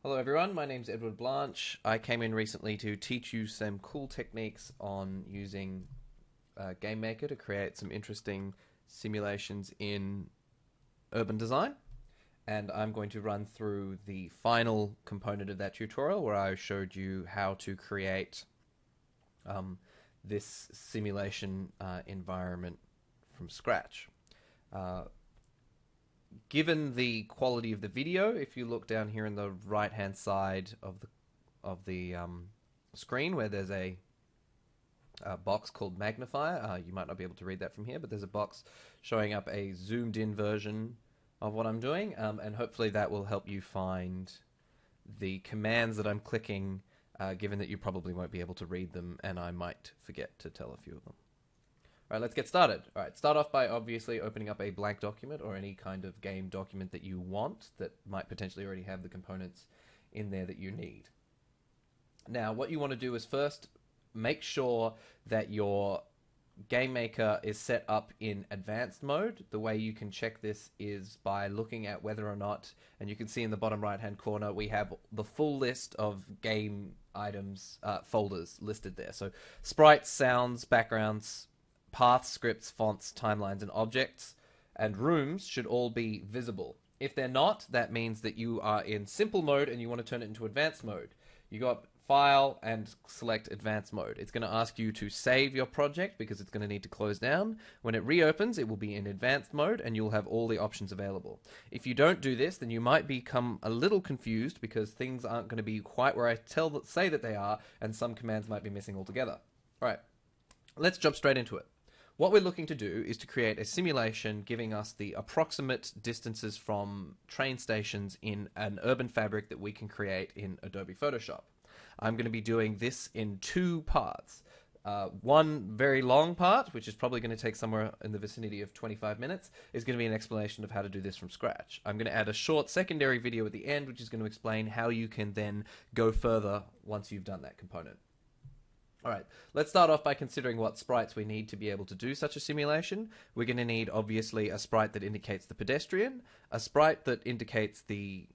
Hello everyone, my name's Edward Blanch. I came in recently to teach you some cool techniques on using Gamemaker to create some interesting simulations in urban design. And I'm going to run through the final component of that tutorial where I showed you how to create this simulation environment from scratch. Given the quality of the video, if you look down here in the right hand side of the screen where there's a box called magnifier, you might not be able to read that from here, but there's a box showing up a zoomed in version of what I'm doing, and hopefully that will help you find the commands that I'm clicking, given that you probably won't be able to read them and I might forget to tell a few of them. Alright, let's get started. Alright, start off by obviously opening up a blank document or any kind of game document that you want that might potentially already have the components in there that you need. Now, what you want to do is first make sure that your Gamemaker is set up in advanced mode. The way you can check this is by looking at whether or not, and you can see in the bottom right hand corner, we have the full list of game items, folders listed there. So sprites, sounds, backgrounds, paths, scripts, fonts, timelines, and objects, and rooms should all be visible. If they're not, that means that you are in simple mode and you want to turn it into advanced mode. You got File and select Advanced Mode. It's going to ask you to save your project because it's going to need to close down. When it reopens, it will be in Advanced Mode and you'll have all the options available. If you don't do this, then you might become a little confused because things aren't going to be quite where I say that they are, and some commands might be missing altogether. Alright, let's jump straight into it. What we're looking to do is to create a simulation giving us the approximate distances from train stations in an urban fabric that we can create in Adobe Photoshop. I'm going to be doing this in two parts. One very long part, which is probably going to take somewhere in the vicinity of 25 minutes, is going to be an explanation of how to do this from scratch. I'm going to add a short secondary video at the end, which is going to explain how you can then go further once you've done that component. Alright, let's start off by considering what sprites we need to be able to do such a simulation. We're going to need, obviously, a sprite that indicates the pedestrian, a sprite that indicates the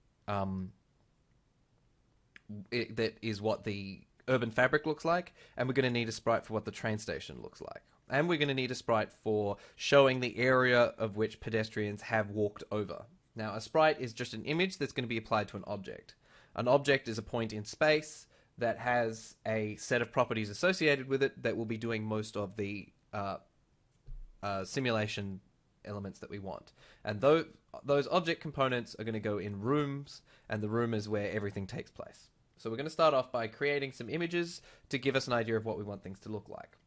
that is what the urban fabric looks like, and we're going to need a sprite for what the train station looks like. And we're going to need a sprite for showing the area of which pedestrians have walked over. Now, a sprite is just an image that's going to be applied to an object. An object is a point in space that has a set of properties associated with it that will be doing most of the simulation elements that we want. And those object components are going to go in rooms, and the room is where everything takes place. So we're going to start off by creating some images to give us an idea of what we want things to look like.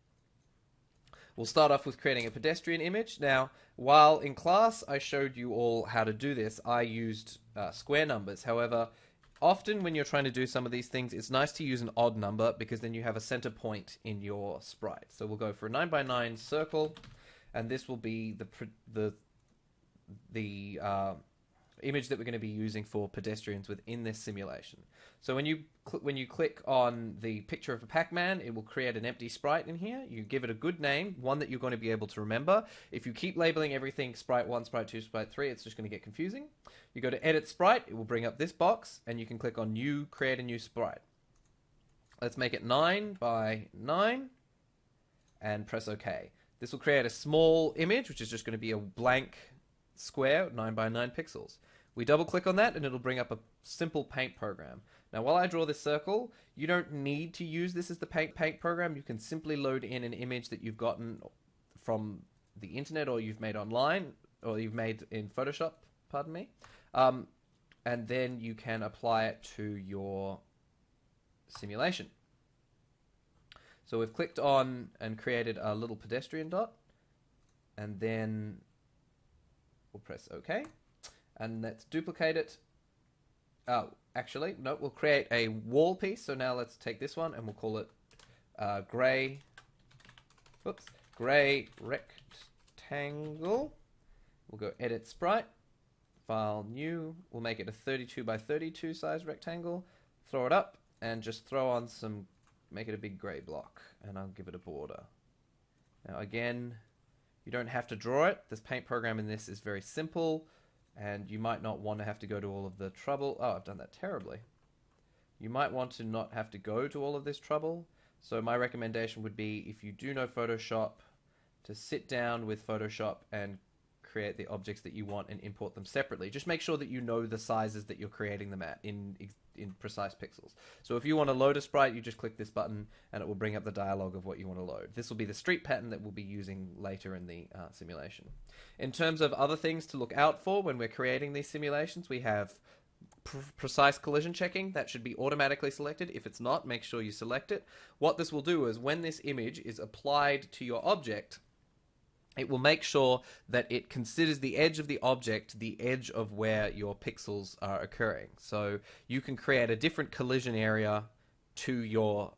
We'll start off with creating a pedestrian image. Now, while in class I showed you all how to do this, I used square numbers. However, often when you're trying to do some of these things, it's nice to use an odd number because then you have a center point in your sprite. So we'll go for a 9x9 circle, and this will be the image that we're going to be using for pedestrians within this simulation. So when you click on the picture of a Pac-Man, it will create an empty sprite in here. You give it a good name, one that you're going to be able to remember. If you keep labeling everything sprite 1, sprite 2, sprite 3, it's just going to get confusing. You go to edit sprite, it will bring up this box, and you can click on new, create a new sprite. Let's make it 9x9 and press OK. This will create a small image, which is just going to be a blank square, 9x9 pixels. We double click on that and it'll bring up a simple paint program. Now while I draw this circle, you don't need to use this as the paint program. You can simply load in an image that you've gotten from the internet, or you've made online, or you've made in Photoshop, pardon me. And then you can apply it to your simulation. So we've clicked on and created a little pedestrian dot, and then we'll press OK, and let's duplicate it. Oh, actually, no, we'll create a wall piece. So now let's take this one and we'll call it gray rectangle. We'll go edit sprite, file new. We'll make it a 32x32 size rectangle. Throw it up and just throw on some, make it a big gray block, and I'll give it a border. Now again, you don't have to draw it. This paint program in this is very simple, and you might not want to have to go to all of the trouble. Oh, I've done that terribly. you might want to not have to go to all of this trouble. So my recommendation would be, if you do know Photoshop, to sit down with Photoshop and create the objects that you want and import them separately. Just make sure that you know the sizes that you're creating them at in precise pixels. So if you want to load a sprite, you just click this button and it will bring up the dialog of what you want to load. This will be the street pattern that we'll be using later in the simulation. In terms of other things to look out for when we're creating these simulations, we have precise collision checking. That should be automatically selected. If it's not, make sure you select it. What this will do is when this image is applied to your object, it will make sure that it considers the edge of the object the edge of where your pixels are occurring. So you can create a different collision area to your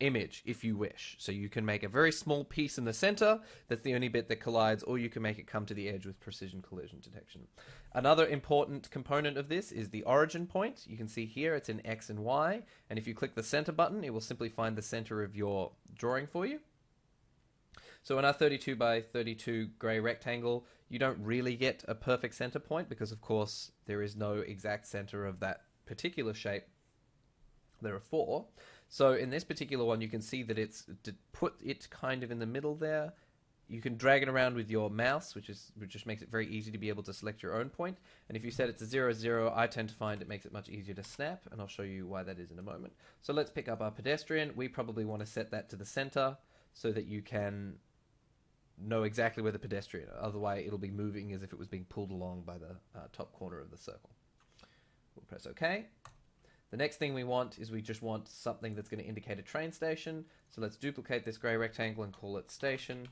image if you wish. So you can make a very small piece in the center that's the only bit that collides, or you can make it come to the edge with precision collision detection. Another important component of this is the origin point. You can see here it's in X and Y, and if you click the center button, it will simply find the center of your drawing for you. So in our 32 by 32 gray rectangle, you don't really get a perfect center point because, of course, there is no exact center of that particular shape. There are 4. So in this particular one, you can see that it's put it kind of in the middle there. You can drag it around with your mouse, which just makes it very easy to be able to select your own point. And if you set it to 0, 0, I tend to find it makes it much easier to snap, and I'll show you why that is in a moment. So let's pick up our pedestrian. We probably want to set that to the center so that you can know exactly where the pedestrian are. Otherwise, it'll be moving as if it was being pulled along by the top corner of the circle. We'll press OK. The next thing we want is we just want something that's going to indicate a train station. So let's duplicate this gray rectangle and call it station.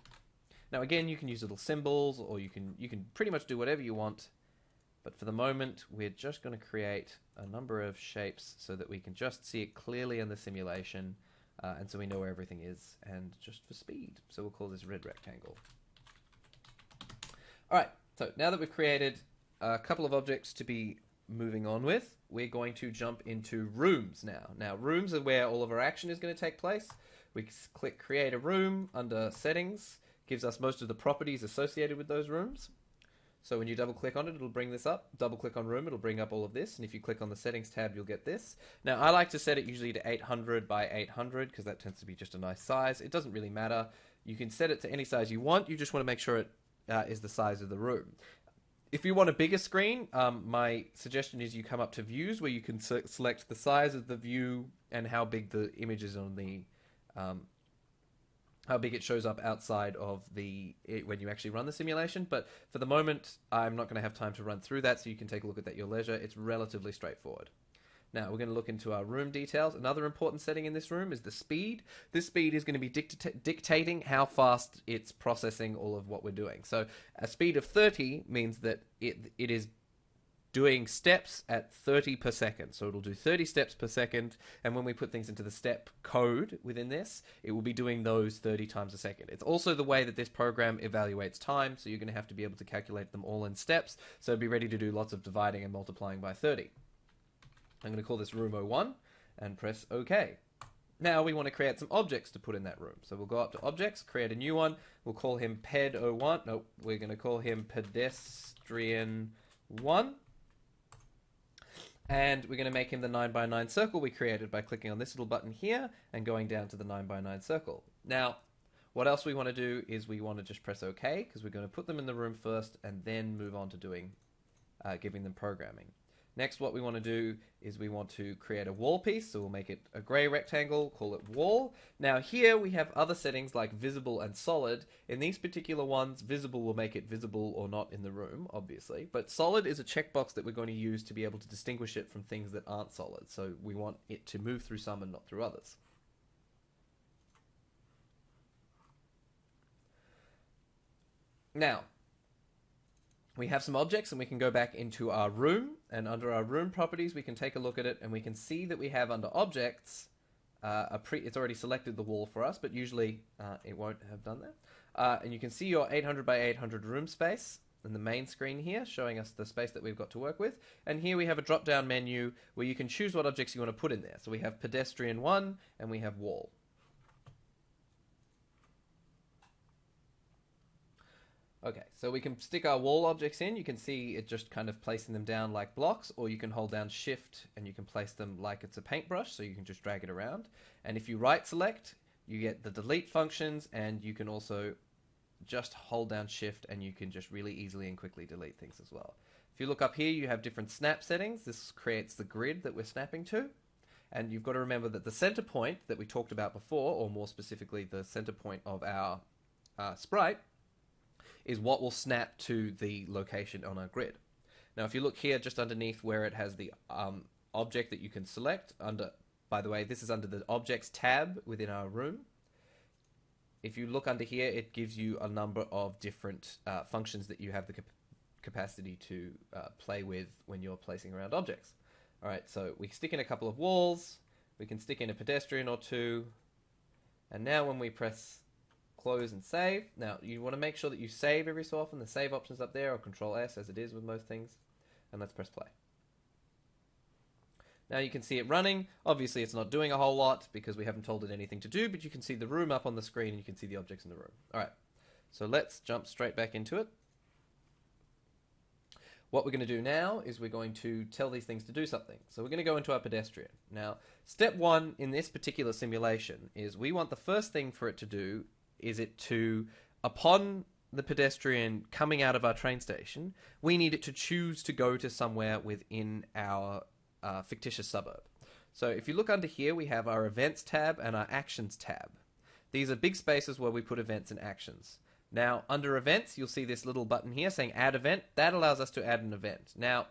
Now again, you can use little symbols, or you can pretty much do whatever you want. But for the moment, we're just going to create a number of shapes so that we can just see it clearly in the simulation. And so we know where everything is, and just for speed. So we'll call this red rectangle. All right, so now that we've created a couple of objects to be moving on with, we're going to jump into rooms now. Now, rooms are where all of our action is going to take place. We click Create a Room under Settings. Gives us most of the properties associated with those rooms. So when you double click on it, it'll bring this up. Double click on room, it'll bring up all of this. And if you click on the settings tab, you'll get this. Now, I like to set it usually to 800 by 800 because that tends to be just a nice size. It doesn't really matter. You can set it to any size you want. You just want to make sure it is the size of the room. If you want a bigger screen, my suggestion is you come up to views where you can select the size of the view and how big the image is on the how big it shows up outside of when you actually run the simulation. But for the moment, I'm not going to have time to run through that, so you can take a look at that at your leisure. It's relatively straightforward. Now, we're going to look into our room details. Another important setting in this room is the speed. This speed is going to be dictating how fast it's processing all of what we're doing. So a speed of 30 means that it is doing steps at 30 per second. So it'll do 30 steps per second, and when we put things into the step code within this, it will be doing those 30 times a second. It's also the way that this program evaluates time, so you're going to have to be able to calculate them all in steps, so be ready to do lots of dividing and multiplying by 30. I'm going to call this room 01 and press OK. Now we want to create some objects to put in that room. So we'll go up to Objects, create a new one. We'll call him Ped01. Nope, we're going to call him Pedestrian1. And we're going to make him the 9x9 circle we created by clicking on this little button here and going down to the 9x9 circle. Now, what else we want to do is we want to just press OK, because we're going to put them in the room first and then move on to doing giving them programming. Next, what we want to do is we want to create a wall piece, so we'll make it a gray rectangle, call it wall. Now here we have other settings like visible and solid. In these particular ones, visible will make it visible or not in the room, obviously, but solid is a checkbox that we're going to use to be able to distinguish it from things that aren't solid, so we want it to move through some and not through others. Now, we have some objects, and we can go back into our room, and under our room properties we can take a look at it, and we can see that we have under objects it's already selected the wall for us, but usually it won't have done that. And you can see your 800 by 800 room space in the main screen here, showing us the space that we've got to work with. And here we have a drop down menu where you can choose what objects you want to put in there. So we have pedestrian 1 and we have wall. Okay, so we can stick our wall objects in. You can see it just kind of placing them down like blocks, or you can hold down shift and you can place them like it's a paintbrush, so you can just drag it around. And if you right select, you get the delete functions, and you can also just hold down shift and you can just really easily and quickly delete things as well. If you look up here, you have different snap settings. This creates the grid that we're snapping to. And you've got to remember that the center point that we talked about before, or more specifically the center point of our sprite, is what will snap to the location on our grid. Now, if you look here just underneath where it has the object that you can select, by the way, this is under the Objects tab within our room. If you look under here, it gives you a number of different functions that you have the capacity to play with when you're placing around objects. All right, so we stick in a couple of walls, we can stick in a pedestrian or two, and now when we press close and save, now you want to make sure that you save every so often. The save option's up there, or Control S as it is with most things, and let's press play. Now you can see it running. Obviously it's not doing a whole lot because we haven't told it anything to do, but you can see the room up on the screen and you can see the objects in the room. All right, so let's jump straight back into it. What we're going to do now is we're going to tell these things to do something. So we're going to go into our pedestrian. Now, step one in this particular simulation is we want the first thing for it to do is it to, upon the pedestrian coming out of our train station, we need it to choose to go to somewhere within our fictitious suburb. So if you look under here, we have our Events tab and our Actions tab. These are big spaces where we put events and actions. Now, under Events, you'll see this little button here saying Add Event. That allows us to add an event. Now,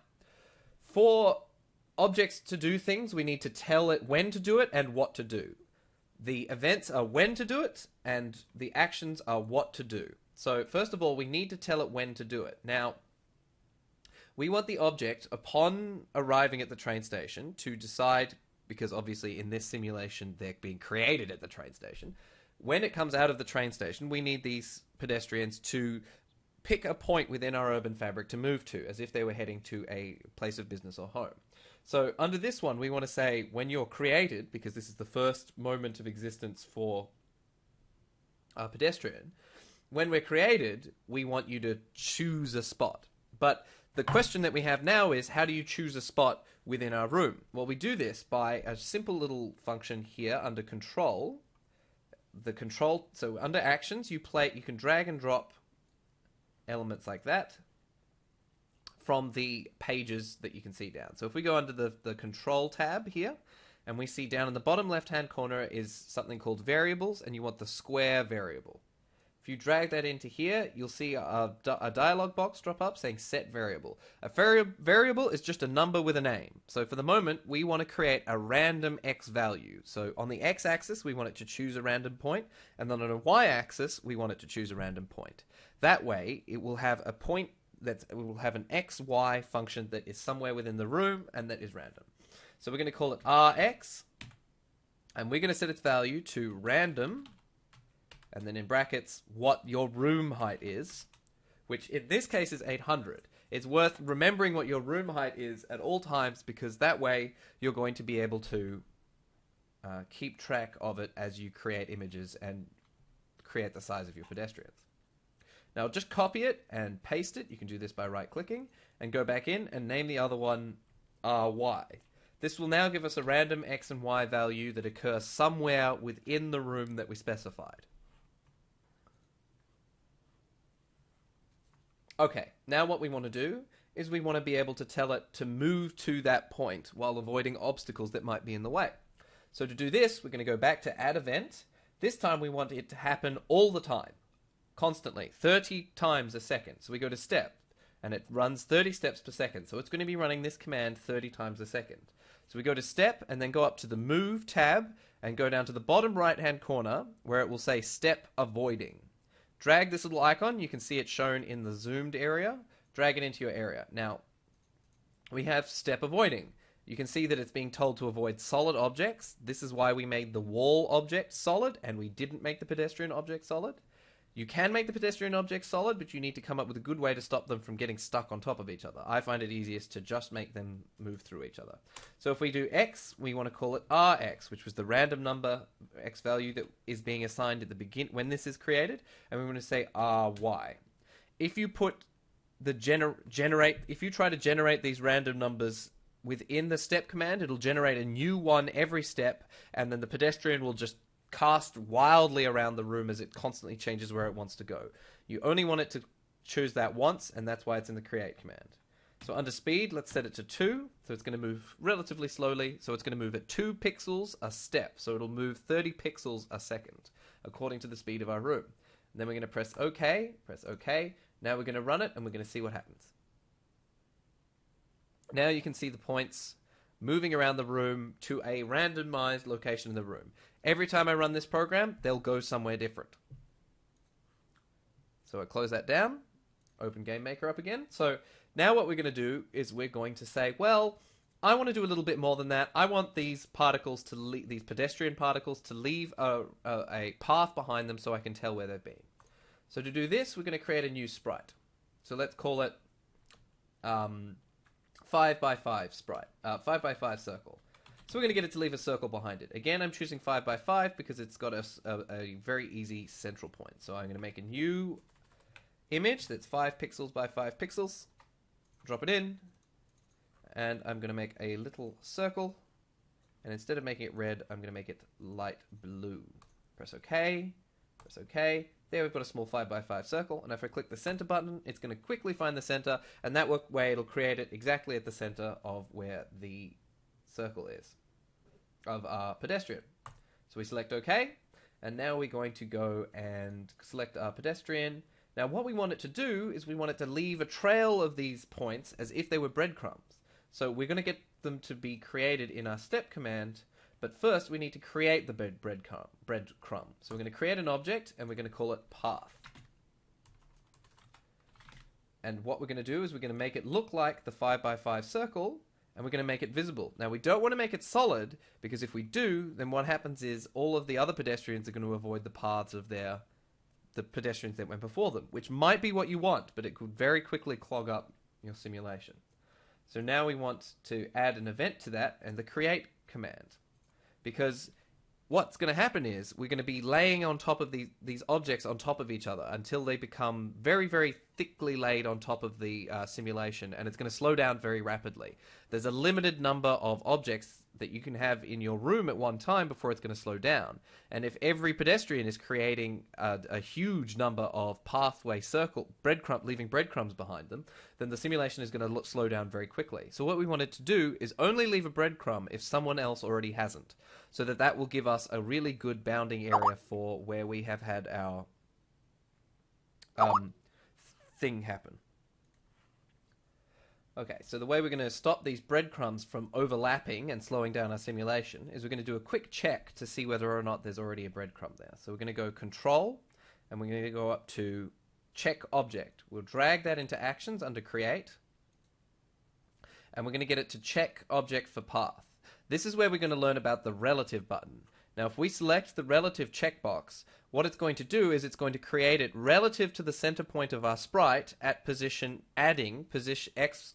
for objects to do things, we need to tell it when to do it and what to do. The events are when to do it, and the actions are what to do. So, first of all, we need to tell it when to do it. Now, we want the object, upon arriving at the train station, to decide, because obviously in this simulation they're being created at the train station, when it comes out of the train station, we need these pedestrians to pick a point within our urban fabric to move to, as if they were heading to a place of business or home. So under this one, we want to say when you're created, because this is the first moment of existence for our pedestrian, when we're created, we want you to choose a spot. But the question that we have now is, how do you choose a spot within our room? Well, we do this by a simple little function here under Control. So under Actions, you can drag and drop elements like that from the pages that you can see down. So if we go under the Control tab here, and we see down in the bottom left-hand corner is something called Variables, and you want the square variable. If you drag that into here, you'll see a dialog box drop up saying Set Variable. A variable is just a number with a name. So for the moment, we want to create a random x value. So on the x-axis, we want it to choose a random point, and then on a y-axis, we want it to choose a random point. That way, it will have a point it will have an xy function that is somewhere within the room and that is random. So we're going to call it rx, and we're going to set its value to random, and then in brackets, what your room height is, which in this case is 800. It's worth remembering what your room height is at all times, because that way you're going to be able to keep track of it as you create images and create the size of your pedestrians. Now just copy it and paste it. You can do this by right-clicking and go back in and name the other one ry. This will now give us a random x and y value that occur somewhere within the room that we specified. Okay, now what we want to do is we want to be able to tell it to move to that point while avoiding obstacles that might be in the way. So to do this, we're going to go back to Add Event. This time we want it to happen all the time, constantly, 30 times a second. So we go to Step, and it runs 30 steps per second. So it's going to be running this command 30 times a second. So we go to Step, and then go up to the Move tab, and go down to the bottom right-hand corner, where it will say Step Avoiding. Drag this little icon. You can see it shown in the zoomed area. Drag it into your area. Now, we have Step Avoiding. You can see that it's being told to avoid solid objects. This is why we made the wall object solid, and we didn't make the pedestrian object solid. You can make the pedestrian object solid, but you need to come up with a good way to stop them from getting stuck on top of each other. I find it easiest to just make them move through each other. So if we do x, we want to call it rx, which was the random number x value that is being assigned at the begin when this is created, and we want to say ry. if you put the if you try to generate these random numbers within the step command, it'll generate a new one every step, and then the pedestrian will just cast wildly around the room as it constantly changes where it wants to go. You only want it to choose that once, and that's why it's in the create command. So under speed, let's set it to 2, so it's going to move relatively slowly, so it's going to move at 2 pixels a step, so it'll move 30 pixels a second, according to the speed of our room. And then we're going to press OK, now we're going to run it, and we're going to see what happens. Now you can see the points moving around the room to a randomized location in the room. Every time I run this program, they'll go somewhere different. So I close that down, open Gamemaker up again. So now what we're going to do is we're going to say, well, I want to do a little bit more than that. I want these particles to these pedestrian particles to leave a path behind them so I can tell where they've been. So to do this, we're going to create a new sprite. So let's call it 5x5 sprite, 5x5 circle. So we're going to get it to leave a circle behind it. Again, I'm choosing 5x5 because it's got a very easy central point. So I'm going to make a new image that's 5 pixels by 5 pixels, drop it in, and I'm going to make a little circle, and instead of making it red, I'm going to make it light blue. Press OK, press OK. There we've got a small 5x5 circle, and if I click the center button, it's going to quickly find the center, and that way it'll create it exactly at the center of where the circle is of our pedestrian. So we select OK, and now we're going to go and select our pedestrian. Now what we want it to do is we want it to leave a trail of these points as if they were breadcrumbs. So we're going to get them to be created in our step command, but first we need to create the breadcrumb. So we're going to create an object, and we're going to call it path. And what we're going to do is we're going to make it look like the 5x5 circle, and we're going to make it visible. Now we don't want to make it solid, because if we do, then what happens is all of the other pedestrians are going to avoid the paths of the pedestrians that went before them, which might be what you want, but it could very quickly clog up your simulation. So now we want to add an event to that, and the create command. Because what's going to happen is we're going to be laying on top of these objects on top of each other until they become very, very thickly laid on top of the simulation, and it's going to slow down very rapidly. There's a limited number of objects that you can have in your room at one time before it's going to slow down. And if every pedestrian is creating a huge number of pathway leaving breadcrumbs behind them, then the simulation is going to slow down very quickly. So what we want it to do is only leave a breadcrumb if someone else already hasn't, so that will give us a really good bounding area for where we have had our thing happen. Okay, so the way we're going to stop these breadcrumbs from overlapping and slowing down our simulation is we're going to do a quick check to see whether or not there's already a breadcrumb there. So we're going to go Control, and we're going to go up to Check Object. We'll drag that into Actions under Create, and we're going to get it to check Object for Path. This is where we're going to learn about the Relative button. Now, if we select the Relative checkbox, what it's going to do is it's going to create it relative to the center point of our sprite at position, adding position x,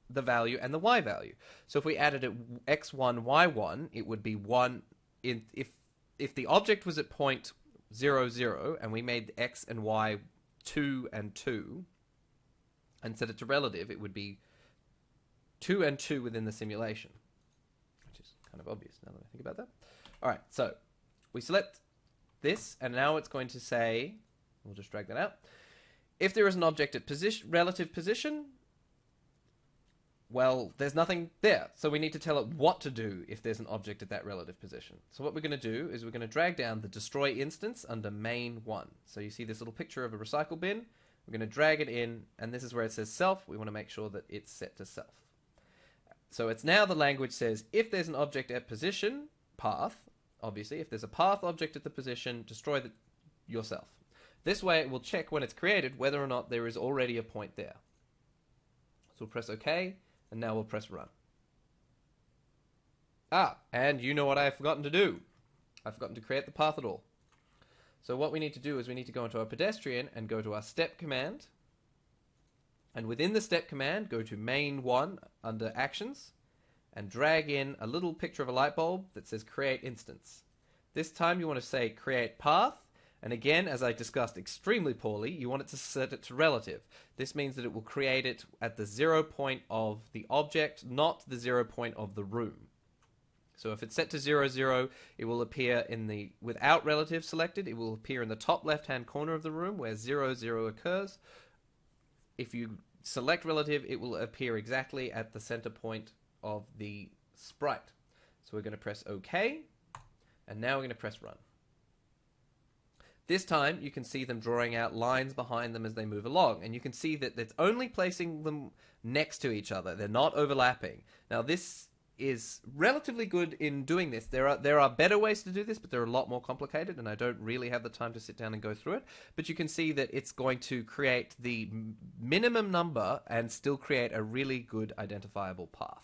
the value, and the y value. So if we added it x1, y1, it would be 1. If the object was at point 0, 0, and we made x and y 2 and 2, and set it to relative, it would be 2 and 2 within the simulation, which is kind of obvious now that I think about that. All right, so we select this, and now it's going to say, we'll just drag that out. If there is an object at relative position, well, there's nothing there. So we need to tell it what to do if there's an object at that relative position. So what we're going to do is we're going to drag down the destroy instance under main 1. So you see this little picture of a recycle bin. We're going to drag it in, and this is where it says self. We want to make sure that it's set to self. So it's now the language says if there's an object at position, path, obviously, if there's a path object at the position, destroy yourself. This way it will check when it's created whether or not there is already a point there. So we'll press OK, and now we'll press run. And you know what I've forgotten to do. I've forgotten to create the path at all. So what we need to do is we need to go into our pedestrian and go to our step command. And within the step command, go to main 1 under actions, and drag in a little picture of a light bulb that says create instance. This time you want to say create path, And again, as I discussed extremely poorly, you want it to set it to relative. This means that it will create it at the 0 point of the object, not the 0 point of the room. So if it's set to 0, 0, it will appear in the, without relative selected, it will appear in the top left-hand corner of the room where 0, 0 occurs. If you select relative, it will appear exactly at the center point of the sprite. So we're going to press OK, and now we're going to press run. This time, you can see them drawing out lines behind them as they move along, and you can see that it's only placing them next to each other. They're not overlapping. Now, this is relatively good in doing this. There are better ways to do this, but they're a lot more complicated, and I don't really have the time to sit down and go through it. But you can see that it's going to create the minimum number and still create a really good identifiable path.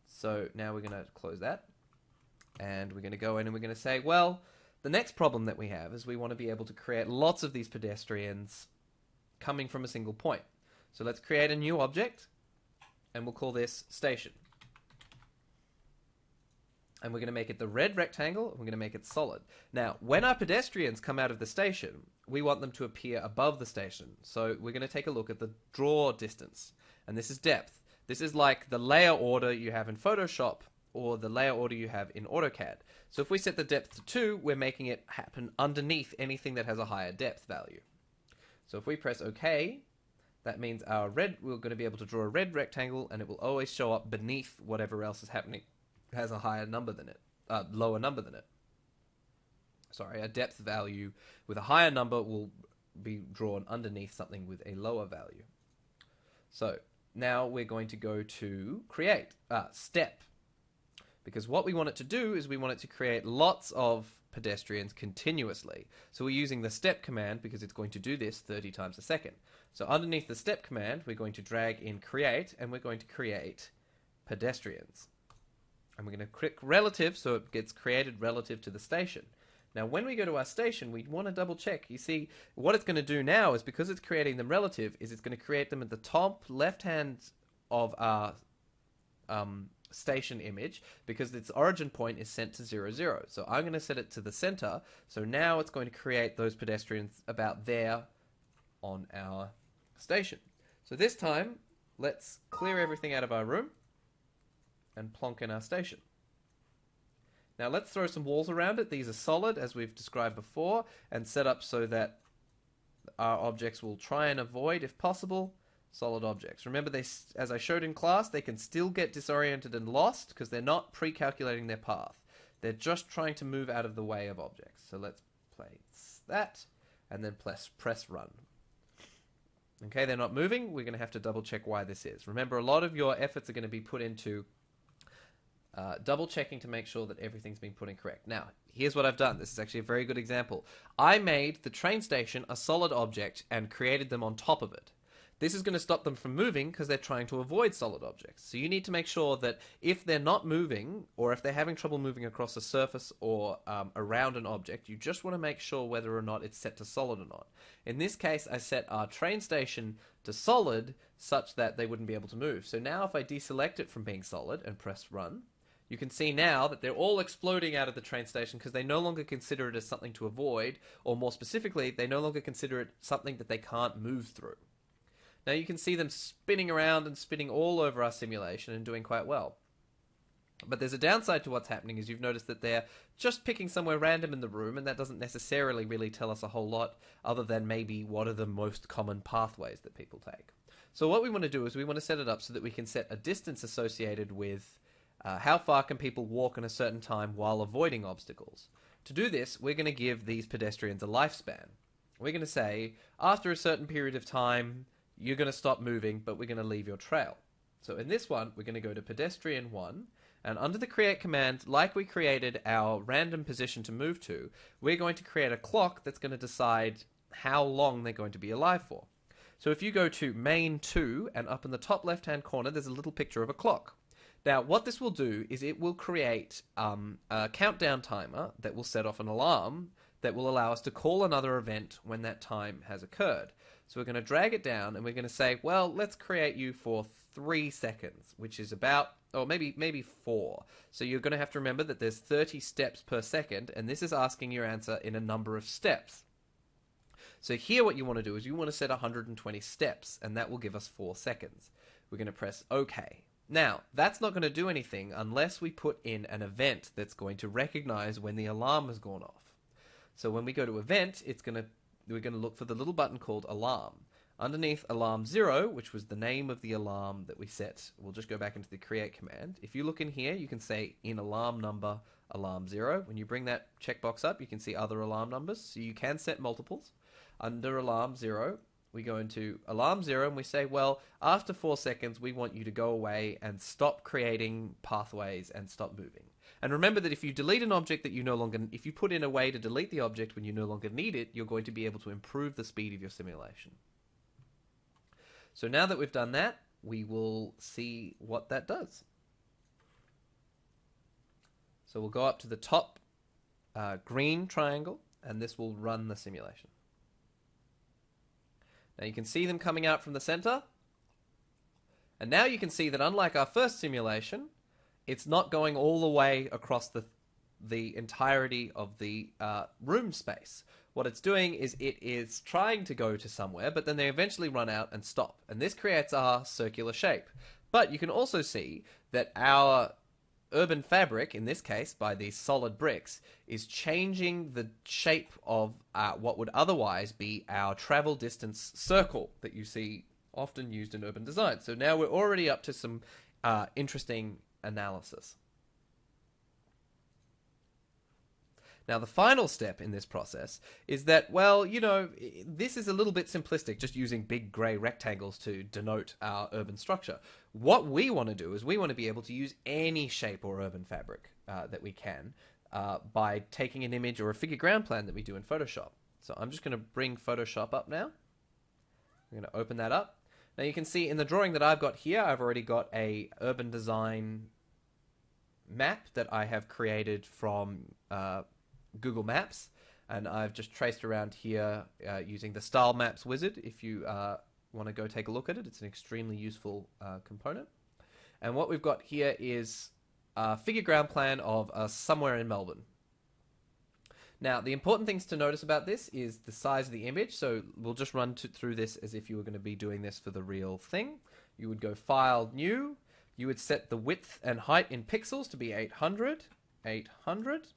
So now we're going to close that, and we're going to go in and we're going to say, well, the next problem that we have is we want to be able to create lots of these pedestrians coming from a single point. So let's create a new object, and we'll call this station. And we're going to make it the red rectangle, and we're going to make it solid. Now, when our pedestrians come out of the station, we want them to appear above the station. So we're going to take a look at the draw distance, and this is depth. This is like the layer order you have in Photoshop or the layer order you have in AutoCAD. So if we set the depth to 2, we're making it happen underneath anything that has a higher depth value. So if we press OK, that means our red, we're going to be able to draw a red rectangle, and it will always show up beneath whatever else is happening. It has a higher number than it, lower number than it. Sorry, a depth value with a higher number will be drawn underneath something with a lower value. So now we're going to go to create, step. Because what we want it to do is we want it to create lots of pedestrians continuously. So we're using the step command because it's going to do this 30 times a second. So underneath the step command, we're going to drag in create, and we're going to create pedestrians. And we're going to click relative so it gets created relative to the station. Now when we go to our station, we want to double check. You see, what it's going to do now is, because it's creating them relative, is it's going to create them at the top left hand of our station image, because its origin point is set to 0, 0. So I'm going to set it to the center. So now it's going to create those pedestrians about there on our station. So this time, let's clear everything out of our room and plonk in our station. Now let's throw some walls around it. These are solid, as we've described before, and set up so that our objects will try and avoid, if possible, solid objects. Remember, they, as I showed in class, they can still get disoriented and lost because they're not pre-calculating their path. They're just trying to move out of the way of objects. So let's place that, and then press run. Okay, they're not moving. We're going to have to double check why this is. Remember, a lot of your efforts are going to be put into double checking to make sure that everything's been put in correct. Now, here's what I've done. This is actually a very good example. I made the train station a solid object and created them on top of it. This is going to stop them from moving because they're trying to avoid solid objects. So you need to make sure that if they're not moving, or if they're having trouble moving across a surface or around an object, you just want to make sure whether or not it's set to solid or not. In this case, I set our train station to solid such that they wouldn't be able to move. So now if I deselect it from being solid and press run, you can see now that they're all exploding out of the train station because they no longer consider it as something to avoid, or more specifically, they no longer consider it something that they can't move through. Now you can see them spinning around and spinning all over our simulation and doing quite well. But there's a downside to what's happening, is you've noticed that they're just picking somewhere random in the room, and that doesn't necessarily really tell us a whole lot other than maybe what are the most common pathways that people take. So what we want to do is we want to set it up so that we can set a distance associated with how far can people walk in a certain time while avoiding obstacles. To do this, we're going to give these pedestrians a lifespan. We're going to say, after a certain period of time, you're going to stop moving, but we're going to leave your trail. So in this one, we're going to go to pedestrian 1, and under the create command, like we created our random position to move to, we're going to create a clock that's going to decide how long they're going to be alive for. So if you go to main 2, and up in the top left-hand corner, there's a little picture of a clock. Now, what this will do is it will create a countdown timer that will set off an alarm that will allow us to call another event when that time has occurred. So we're going to drag it down and we're going to say, well, let's create you for 3 seconds, which is about, or maybe 4. So you're going to have to remember that there's 30 steps per second, and this is asking your answer in a number of steps. So here what you want to do is you want to set 120 steps, and that will give us 4 seconds. We're going to press OK. Now, that's not going to do anything unless we put in an event that's going to recognize when the alarm has gone off. So when we go to event, we're going to look for the little button called alarm. Underneath alarm 0, which was the name of the alarm that we set, we'll just go back into the create command. If you look in here, you can say in alarm number alarm 0. When you bring that checkbox up, you can see other alarm numbers, so you can set multiples. Under alarm 0, we go into alarm 0 and we say, well, after 4 seconds, we want you to go away and stop creating pathways and stop moving. And remember that if you delete an object that you no longer, if you put in a way to delete the object when you no longer need it, you're going to be able to improve the speed of your simulation. So now that we've done that, we will see what that does. So we'll go up to the top green triangle, and this will run the simulation. Now you can see them coming out from the center. And now you can see that unlike our first simulation, it's not going all the way across the entirety of the room space. What it's doing is it is trying to go to somewhere, but then they eventually run out and stop. And this creates our circular shape. But you can also see that our urban fabric, in this case by these solid bricks, is changing the shape of what would otherwise be our travel distance circle that you see often used in urban design. So now we're already up to some interesting analysis. Now, the final step in this process is that, well, you know, this is a little bit simplistic, just using big grey rectangles to denote our urban structure. What we want to do is we want to be able to use any shape or urban fabric that we can by taking an image or a figure ground plan that we do in Photoshop. So I'm just going to bring Photoshop up now. I'm going to open that up. Now you can see in the drawing that I've got here, I've already got a urban design map that I have created from Google Maps, and I've just traced around here using the Style Maps wizard. If you want to go take a look at it, it's an extremely useful component. And what we've got here is a figure ground plan of somewhere in Melbourne. Now, the important things to notice about this is the size of the image. So we'll just run through this as if you were going to be doing this for the real thing. You would go File, New. You would set the width and height in pixels to be 800. 800.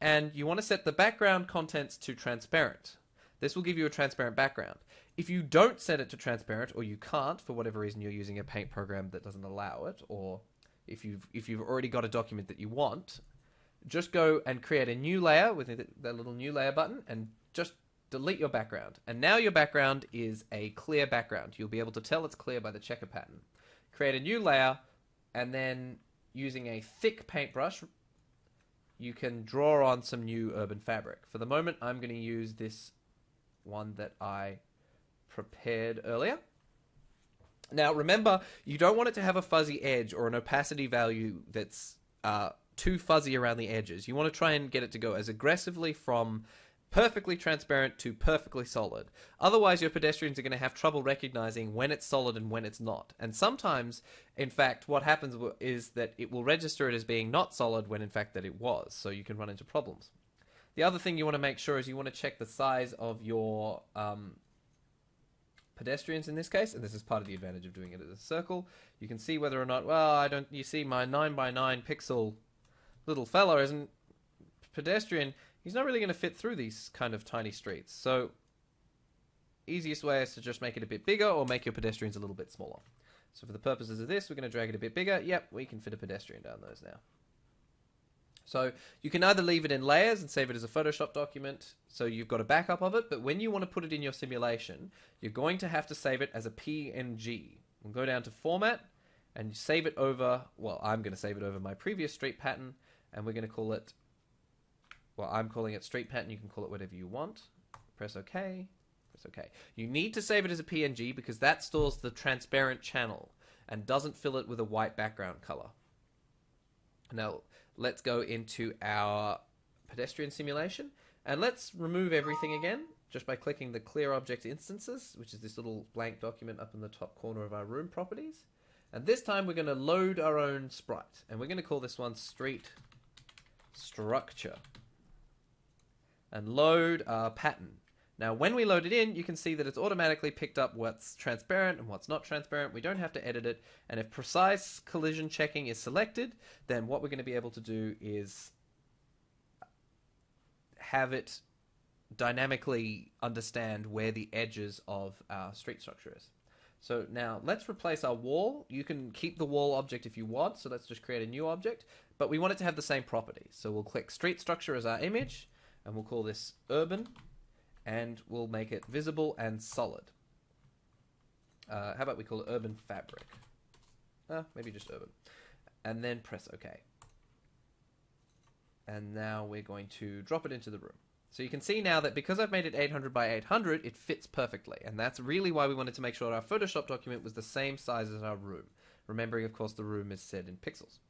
And you want to set the background contents to transparent. This will give you a transparent background. If you don't set it to transparent, or you can't, for whatever reason you're using a paint program that doesn't allow it, or if you've already got a document that you want, just go and create a new layer with the little new layer button and just delete your background. And now your background is a clear background. You'll be able to tell it's clear by the checker pattern. Create a new layer, and then using a thick paintbrush, you can draw on some new urban fabric. For the moment, I'm going to use this one that I prepared earlier. Now, remember, you don't want it to have a fuzzy edge or an opacity value that's too fuzzy around the edges. You want to try and get it to go as aggressively from perfectly transparent to perfectly solid. Otherwise, your pedestrians are going to have trouble recognizing when it's solid and when it's not. And sometimes, in fact, what happens is that it will register it as being not solid when in fact that it was. So you can run into problems. The other thing you want to make sure is you want to check the size of your pedestrians in this case, and this is part of the advantage of doing it as a circle. You can see whether or not, well, you see my 9x9 pixel little fella isn't pedestrian. He's not really going to fit through these kind of tiny streets. So easiest way is to just make it a bit bigger or make your pedestrians a little bit smaller. So for the purposes of this, we're going to drag it a bit bigger. Yep, we can fit a pedestrian down those now. So you can either leave it in layers and save it as a Photoshop document, so you've got a backup of it, but when you want to put it in your simulation, you're going to have to save it as a PNG. We'll go down to Format and save it over, well, I'm going to save it over my previous street pattern, and we're going to call it, well, I'm calling it street pattern. You can call it whatever you want. Press OK. Press OK. You need to save it as a PNG because that stores the transparent channel and doesn't fill it with a white background color. Now, let's go into our pedestrian simulation. And let's remove everything again, just by clicking the Clear Object Instances, which is this little blank document up in the top corner of our room properties. And this time we're going to load our own sprite. And we're going to call this one Street Structure. And load our pattern. Now when we load it in, you can see that it's automatically picked up what's transparent and what's not transparent. We don't have to edit it. And if precise collision checking is selected, then what we're going to be able to do is have it dynamically understand where the edges of our street structure is. So now let's replace our wall. You can keep the wall object if you want, so let's just create a new object, but we want it to have the same properties. So we'll click Street Structure as our image, and we'll call this Urban, and we'll make it visible and solid. How about we call it Urban Fabric? Maybe just Urban. And then press OK. And now we're going to drop it into the room. So you can see now that because I've made it 800 by 800, it fits perfectly. And that's really why we wanted to make sure our Photoshop document was the same size as our room. Remembering, of course, the room is set in pixels.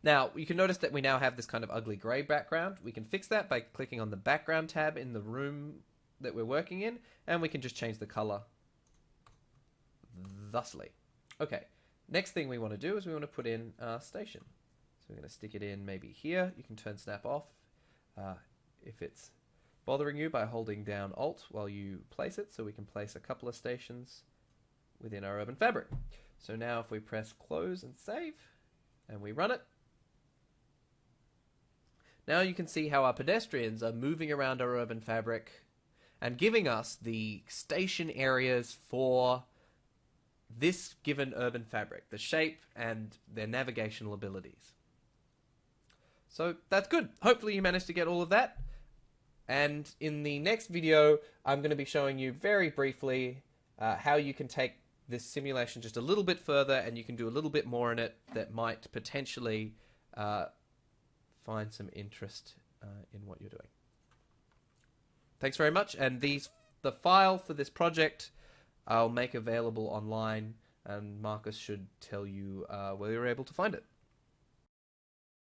Now, you can notice that we now have this kind of ugly grey background. We can fix that by clicking on the Background tab in the room that we're working in, and we can just change the colour thusly. Okay, next thing we want to do is we want to put in our station. So we're going to stick it in maybe here. You can turn snap off if it's bothering you by holding down Alt while you place it. So we can place a couple of stations within our urban fabric. So now if we press close and save and we run it, now you can see how our pedestrians are moving around our urban fabric and giving us the station areas for this given urban fabric, the shape and their navigational abilities. So that's good. Hopefully you managed to get all of that. And in the next video, I'm going to be showing you very briefly how you can take this simulation just a little bit further, and you can do a little bit more in it that might potentially find some interest in what you're doing. Thanks very much. And the file for this project I'll make available online, and Marcus should tell you where you're able to find it.